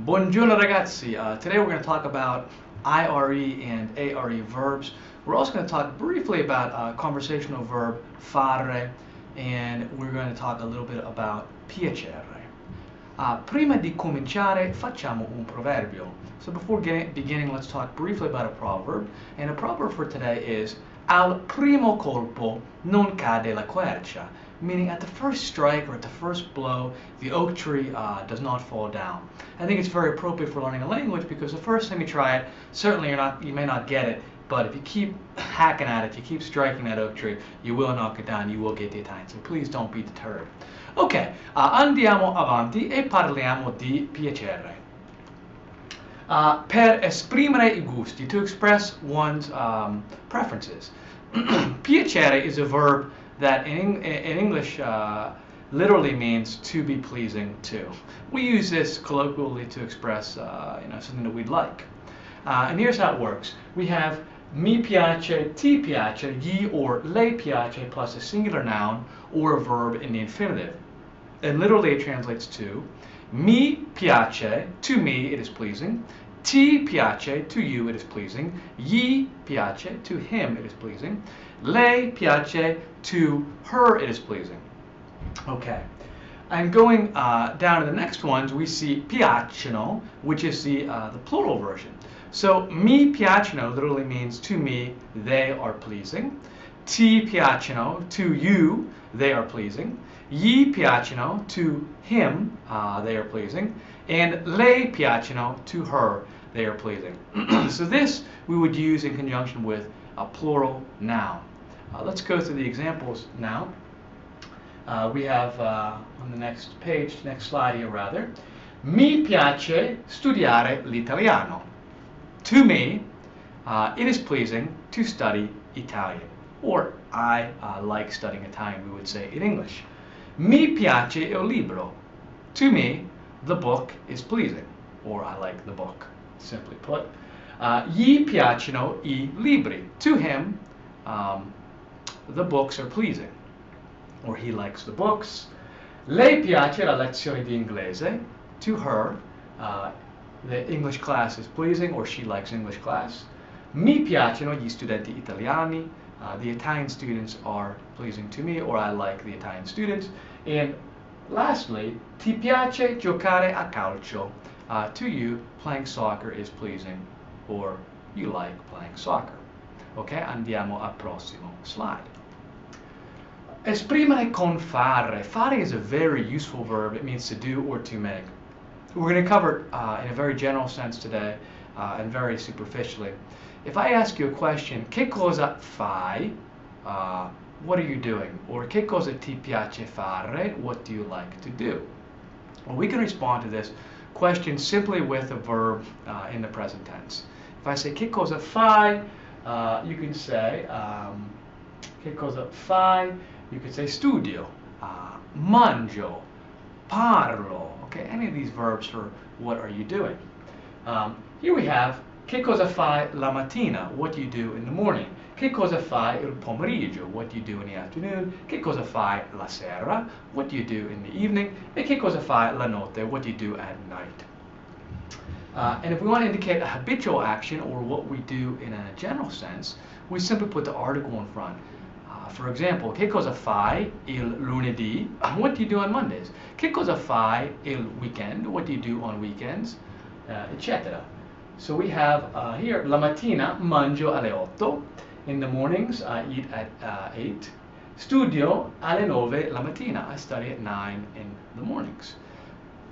Buongiorno ragazzi. Today we're going to talk about IRE and ARE verbs. We're also going to talk briefly about conversational verb fare, and we're going to talk a little bit about piacere. Prima di cominciare facciamo un proverbio. So before beginning, let's talk briefly about a proverb. And a proverb for today is al primo colpo non cade la quercia, meaning at the first strike or at the first blow, the oak tree does not fall down. I think it's very appropriate for learning a language because the first time you try it, certainly you may not get it, but if you keep hacking at it, you keep striking that oak tree, you will knock it down, you will get the Italian. So please don't be deterred. Ok, andiamo avanti e parliamo di piacere. Per esprimere I gusti, to express one's preferences. Piacere is a verb that in English literally means to be pleasing to. We use this colloquially to express something that we'd like. And here's how it works. We have mi piace, ti piace, gli or lei piace plus a singular noun or a verb in the infinitive. And literally it translates to mi piace, to me it is pleasing. Ti piace, to you it is pleasing. Gli piace, to him it is pleasing. Lei piace, to her it is pleasing. Okay. And going down to the next ones, we see piacciono, which is the plural version. So mi piacciono literally means to me they are pleasing. Ti piacciono, to you they are pleasing. Gli piacciono, to him they are pleasing. And lei piacciono, to her they are pleasing. So this we would use in conjunction with a plural noun. Let's go through the examples now. We have on the next page, next slide here rather. Mi piace studiare l'italiano. To me, it is pleasing to study Italian. Or I like studying Italian, we would say in English. Mi piace il libro. To me, the book is pleasing. Or I like the book, simply put. Gli piacciono I libri. To him, the books are pleasing, or he likes the books. Lei piace la lezione di inglese. To her, the English class is pleasing, or she likes English class. Mi piacciono gli studenti italiani. The Italian students are pleasing to me, or I like the Italian students. And lastly, ti piace giocare a calcio. To you, playing soccer is pleasing, or you like playing soccer. Ok, andiamo al prossimo slide. Esprimere con fare. Fare is a very useful verb. It means to do or to make. We're going to cover it in a very general sense today and very superficially. If I ask you a question, che cosa fai? What are you doing? Or che cosa ti piace fare? What do you like to do? Well, we can respond to this question simply with a verb in the present tense. If I say che cosa fai, you can say che cosa fai. You could say studio, mangio, parlo. Okay, any of these verbs for what are you doing? Here we have che cosa fai la mattina? What do you do in the morning? Che cosa fai il pomeriggio? What do you do in the afternoon? Che cosa fai la sera? What do you do in the evening? E che cosa fai la notte? What do you do at night? And if we want to indicate a habitual action or what we do in a general sense, we simply put the article in front. For example, che cosa fai il lunedì? What do you do on Mondays? Che cosa fai il weekend? What do you do on weekends? Etc. So we have here, la mattina mangio alle 8. In the mornings, I eat at 8. Studio alle 9 la mattina. I study at 9 in the mornings.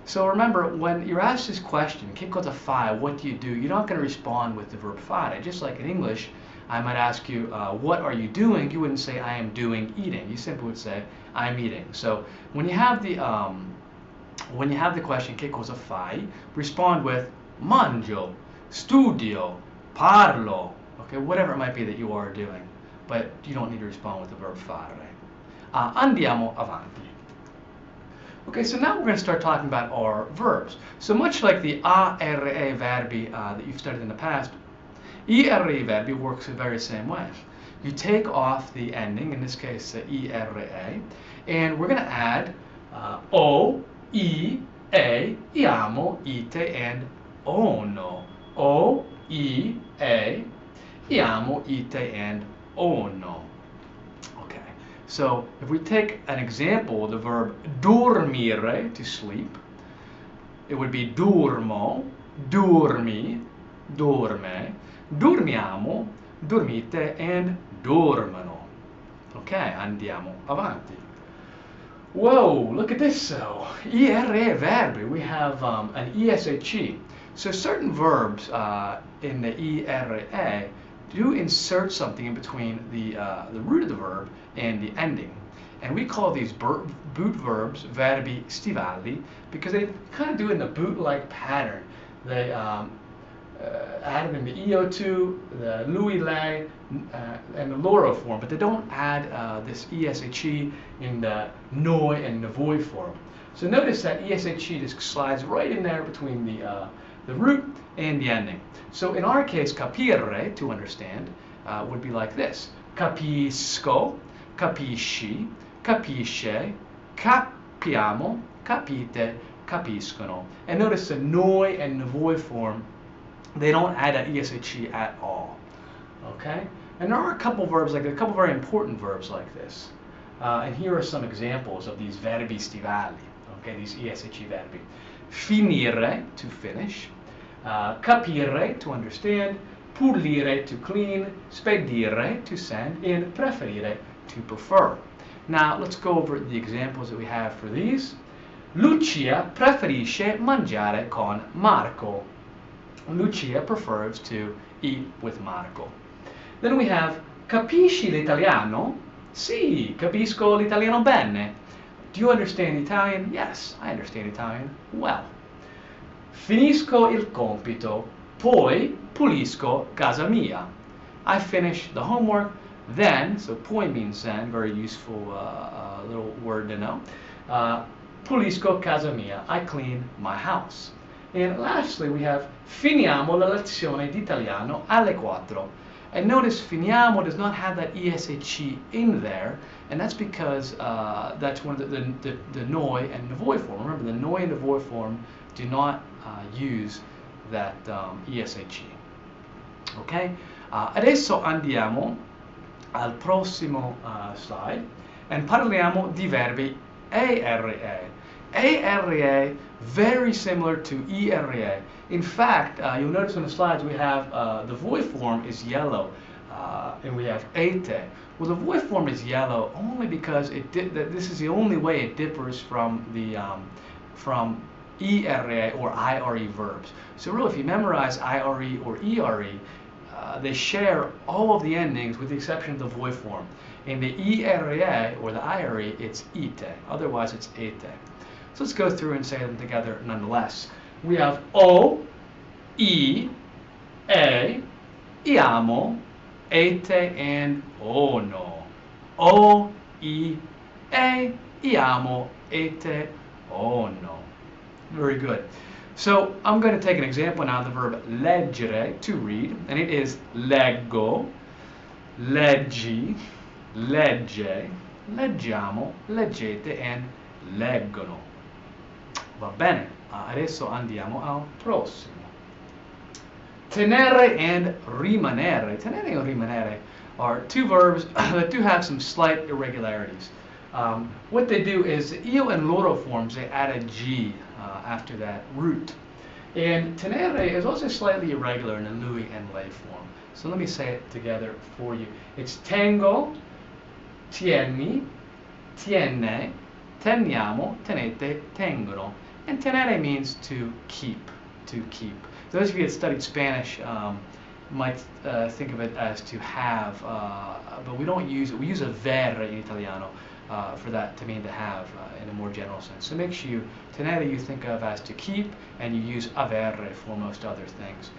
So remember, when you're asked this question, che cosa fai, what do you do, you're not going to respond with the verb fare. Just like in English, I might ask you, what are you doing? You wouldn't say, I am doing eating. You simply would say, I'm eating. So when you have the question, che cosa fai, respond with mangio, studio, parlo, okay, whatever it might be that you are doing. But you don't need to respond with the verb fare. Andiamo avanti. Okay, so now we're going to start talking about our verbs. So much like the are verbi that you've studied in the past, ere verbi works the very same way. You take off the ending, in this case ere, and we're going to add o, I, iamo, ite, and ono. O, I, e, iamo, ite, and ono. Okay, so if we take an example of the verb dormire, to sleep, it would be dormo, dormi, dorme, dormiamo, dormite, and dormano. Okay, andiamo avanti. Whoa, look at this. So, ere verbi, we have an ESHE. So certain verbs in the ere do insert something in between the root of the verb and the ending. And we call these boot verbs verbi stivali because they kind of do it in a boot-like pattern. They add them in the eo2, the lui, lei, and the loro form, but they don't add this ESHE in the noi and the voi form. So notice that ESHE just slides right in there between the root and the ending. So in our case, capire, to understand, would be like this. Capisco, capisci, capisce, capiamo, capite, capiscono. And notice the noi and the voi form, they don't add an ESHE at all. Okay? And there are a couple verbs, like a couple very important verbs like this. And here are some examples of these verbi stivali, okay, these ESHE verbi. Finire, to finish. Capire, to understand. Pulire, to clean. Spedire, to send. And preferire, to prefer. Now, let's go over the examples that we have for these. Lucia preferisce mangiare con Marco. Lucia prefers to eat with Marco. Then we have capisci l'italiano? Sì, capisco l'italiano bene. Do you understand Italian? Yes, I understand Italian well. Finisco il compito, poi pulisco casa mia. I finish the homework, then, so poi means then, very useful little word to know. Pulisco casa mia, I clean my house. And lastly, we have finiamo la lezione di italiano alle 4. And notice finiamo does not have that ESHE in there, and that's because that's one of the noi and the voi form. Remember, the noi and the voi form do not use that ESHE. Ok? Adesso andiamo al prossimo slide and parliamo di verbi ere. Ere, very similar to ere. In fact, you'll notice on the slides we have the voi form is yellow, and we have ete. Well, the voi form is yellow only because this is the only way it differs from the from ere or ire verbs. So really, if you memorize ire or ere, they share all of the endings with the exception of the voi form. In the ere or the ire, it's ite. Otherwise, it's ete. So let's go through and say them together nonetheless. We have o, I, e, iamo, ete, and ono. O, I, e, iamo, ete, ono. Very good. So I'm going to take an example now of the verb leggere, to read, and it is leggo, leggi, legge, leggiamo, leggete, and leggono. Va bene, adesso andiamo al prossimo. Tenere and rimanere. Tenere and rimanere are two verbs that do have some slight irregularities. What they do is the io and loro forms, they add a G after that root. And tenere is also slightly irregular in the lui and lei form. So let me say it together for you. It's tengo, tieni, tiene, teniamo, tenete, tengono. And tenere means to keep, to keep. Those of you that studied Spanish might think of it as to have, but we don't use it. We use a ver in Italiano for that to mean to have in a more general sense. So make sure tenere you think of as to keep, and you use avere for most other things.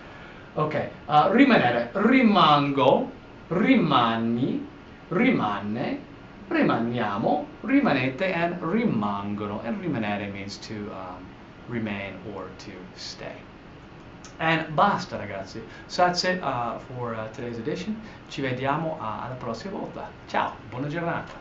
Okay, rimanere, rimango, rimani, rimane, rimaniamo, rimanete, and rimangono. And rimanere means to remain or to stay. And basta, ragazzi. So that's it for today's edition. Ci vediamo alla prossima volta. Ciao, buona giornata.